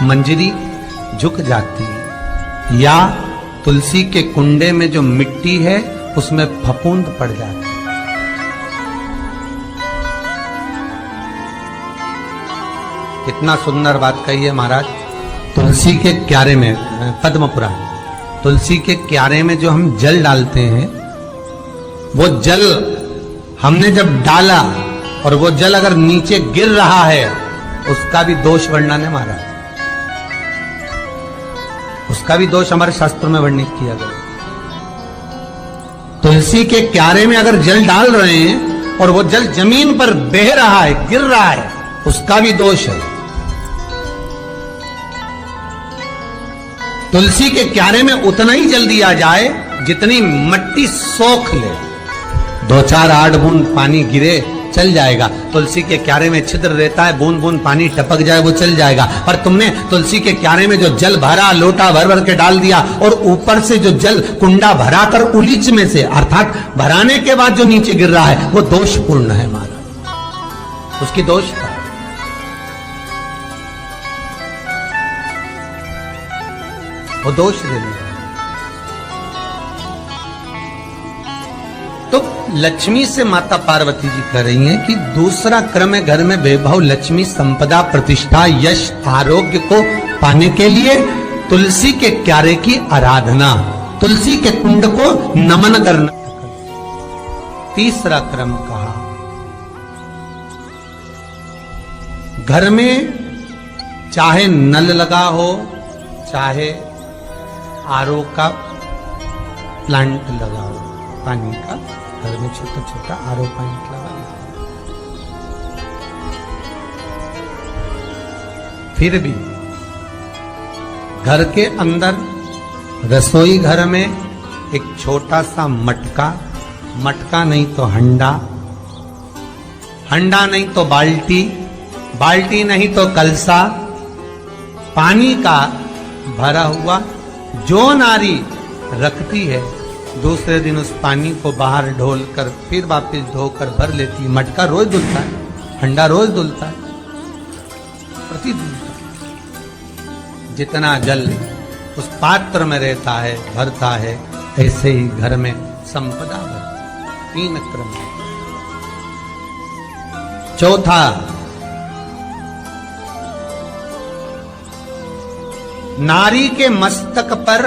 मंजरी झुक जाती है, या तुलसी के कुंडे में जो मिट्टी है उसमें फफूंद पड़ जाती है। कितना सुंदर बात कही है महाराज। तुलसी के क्यारे में, पद्म पुराण, तुलसी के क्यारे में जो हम जल डालते हैं, वो जल हमने जब डाला और वो जल अगर नीचे गिर रहा है, उसका भी दोष वर्णन है महाराज, उसका भी दोष हमारे शास्त्रों में वर्णित किया गया। तुलसी के क्यारे में अगर जल डाल रहे हैं और वो जल जमीन पर बह रहा है, गिर रहा है, उसका भी दोष है। तुलसी के क्यारे में उतना ही जल दिया जाए जितनी मिट्टी सोख ले, 2-4 8 बूंद पानी गिरे चल जाएगा। तुलसी के क्यारे में छिद्र रहता है, बूंद बूंद पानी टपक जाए वो चल जाएगा। पर तुमने तुलसी के क्यारे में जो जल भरा, लोटा भर भर के डाल दिया, और ऊपर से जो जल कुंडा भरा कर उलीच में से, अर्थात भराने के बाद जो नीचे गिर रहा है, वो दोषपूर्ण है महाराज, उसकी दोष था। वो दोष दे दिया। तो लक्ष्मी से माता पार्वती जी कह रही हैं कि दूसरा क्रम है घर में वैभव, लक्ष्मी, संपदा, प्रतिष्ठा, यश, आरोग्य को पाने के लिए तुलसी के क्यारे की आराधना, तुलसी के कुंड को नमन करना। तीसरा क्रम कहा, घर में चाहे नल लगा हो, चाहे आरओ का प्लांट लगा हो, पानी का, घर में छोटा छोटा आरओ प्लांट लगा हो, फिर भी घर के अंदर रसोई घर में एक छोटा सा मटका, मटका नहीं तो हंडा, हंडा नहीं तो बाल्टी, बाल्टी नहीं तो कलसा, पानी का भरा हुआ जो नारी रखती है, दूसरे दिन उस पानी को बाहर ढोल कर फिर वापस धोकर भर लेती है। मटका रोज धुलता है, हंडा रोज धुलता है, प्रतिदिन। जितना जल उस पात्र में रहता है, भरता है, ऐसे ही घर में संपदा भरती। 3 क्रम। चौथा, नारी के मस्तक पर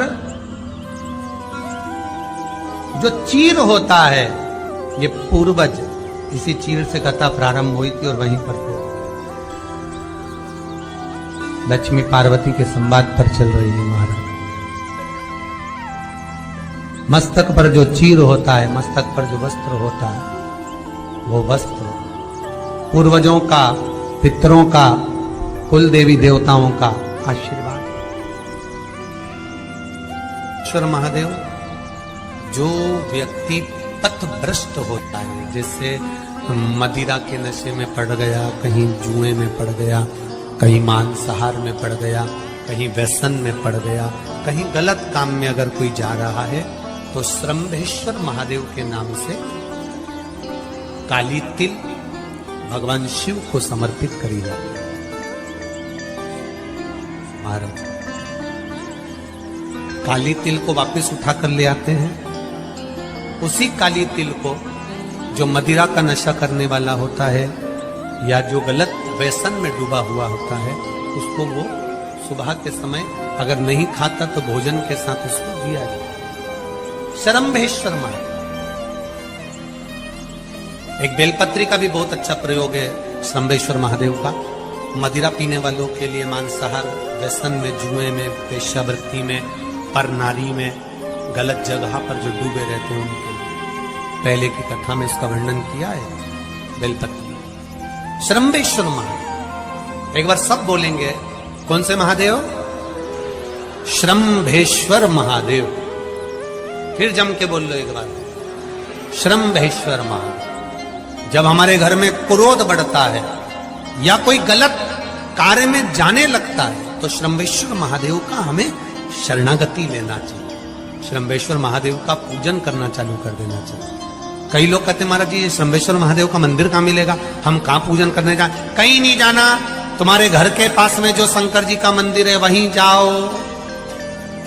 जो चीर होता है, ये पूर्वज, इसी चीर से कथा प्रारंभ हुई थी और वहीं पर लक्ष्मी पार्वती के संवाद पर चल रही है महाराज। मस्तक पर जो चीर होता है, मस्तक पर जो वस्त्र होता है, वो वस्त्र पूर्वजों का, पितरों का, कुल देवी देवताओं का आशीर्वाद। ईश्वर महादेव, जो व्यक्ति पथभ्रष्ट होता है, जैसे मदिरा के नशे में पड़ गया, कहीं जुए में पड़ गया, कहीं मांसाहार में पड़ गया, कहीं व्यसन में पड़ गया, कहीं गलत काम में अगर कोई जा रहा है, तो श्रम्भेश्वर महादेव के नाम से काली तिल भगवान शिव को समर्पित करी जाती है महाराज। काली तिल को वापस उठाकर ले आते हैं। उसी काली तिल को जो मदिरा का नशा करने वाला होता है या जो गलत व्यसन में डूबा हुआ होता है, उसको वो सुबह के समय अगर नहीं खाता तो भोजन के साथ उसको दिया जाए। श्रम्भेश्वर महादेव। एक बेलपत्री का भी बहुत अच्छा प्रयोग है श्रम्भेश्वर महादेव का, मदिरा पीने वालों के लिए, मांसाहार, व्यसन में, जुए में, वेश्यावृत्ति में, पर नारी में, गलत जगह पर जो डूबे रहते हैं उनके लिए। पहले की कथा में इसका वर्णन किया है बेलपत्री। श्रम्भेश्वर महादेव, एक बार सब बोलेंगे, कौन से महादेव? श्रम्भेश्वर महादेव। फिर जम के बोल लो एक बार, श्रम्भेश्वर महादेव। जब हमारे घर में क्रोध बढ़ता है या कोई गलत कार्य में जाने लगता है, तो श्रम्भेश्वर महादेव का हमें शरणागति लेना चाहिए, श्रम्भेश्वर महादेव का पूजन करना चालू कर देना चाहिए। कई लोग कहते हैं महाराज जी श्रम्भेश्वर महादेव का मंदिर कहाँ मिलेगा, हम कहाँ पूजन करने जाए? कहीं नहीं जाना, तुम्हारे घर के पास में जो शंकर जी का मंदिर है वहीं जाओ,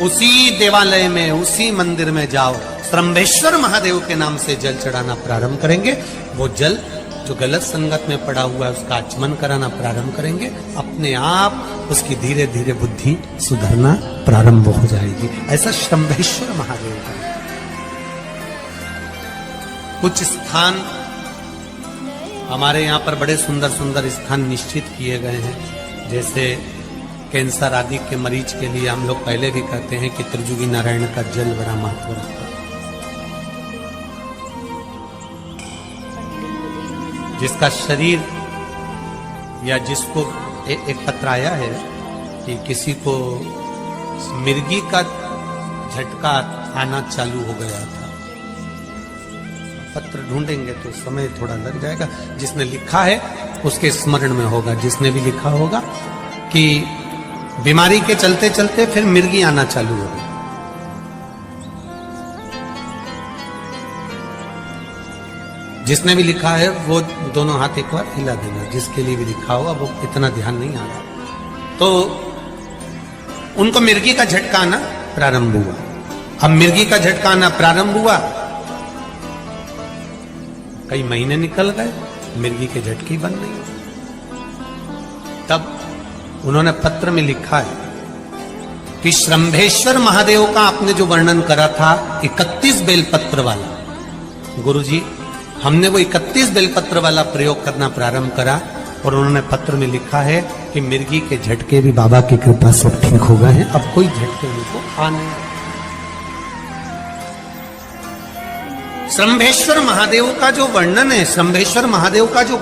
उसी देवालय में, उसी मंदिर में जाओ, श्रम्भेश्वर महादेव के नाम से जल चढ़ाना प्रारंभ करेंगे। वो जल जो गलत संगत में पड़ा हुआ है उसका आचमन कराना प्रारंभ करेंगे। अपने आप उसकी धीरे धीरे बुद्धि सुधरना प्रारंभ हो जाएगी। ऐसा श्रम्भेश्वर महादेव का कुछ स्थान हमारे यहाँ पर बड़े सुंदर सुंदर स्थान निश्चित किए गए हैं। जैसे कैंसर आदि के मरीज के लिए हम लोग पहले भी कहते हैं कि त्रिजुगी नारायण का जल बड़ा महत्व रखता है। जिसका शरीर या जिसको एक पत्र आया है कि किसी को मिर्गी का झटका आना चालू हो गया था। पत्र ढूंढेंगे तो समय थोड़ा लग जाएगा। जिसने लिखा है उसके स्मरण में होगा। जिसने भी लिखा होगा कि बीमारी के चलते चलते फिर मिर्गी आना चालू हो गई। जिसने भी लिखा है वो दोनों हाथ एक बार हिला देना। जिसके लिए भी लिखा होगा वो इतना ध्यान नहीं आ रहा। तो उनको मिर्गी का झटका आना प्रारंभ हुआ। अब मिर्गी का झटका आना प्रारंभ हुआ, कई महीने निकल गए, मिर्गी के झटके बंद नहीं। तब उन्होंने पत्र में लिखा है कि श्रम्भेश्वर महादेव का आपने जो वर्णन करा था 31 बेलपत्र वाला, गुरुजी हमने वो 31 बेलपत्र वाला प्रयोग करना प्रारंभ करा। और उन्होंने पत्र में लिखा है कि मिर्गी के झटके भी बाबा की कृपा से ठीक हो गए हैं। अब कोई झटके उनको आ नहीं। श्रम्भेश्वर महादेव का जो वर्णन है, श्रम्भेश्वर महादेव का जो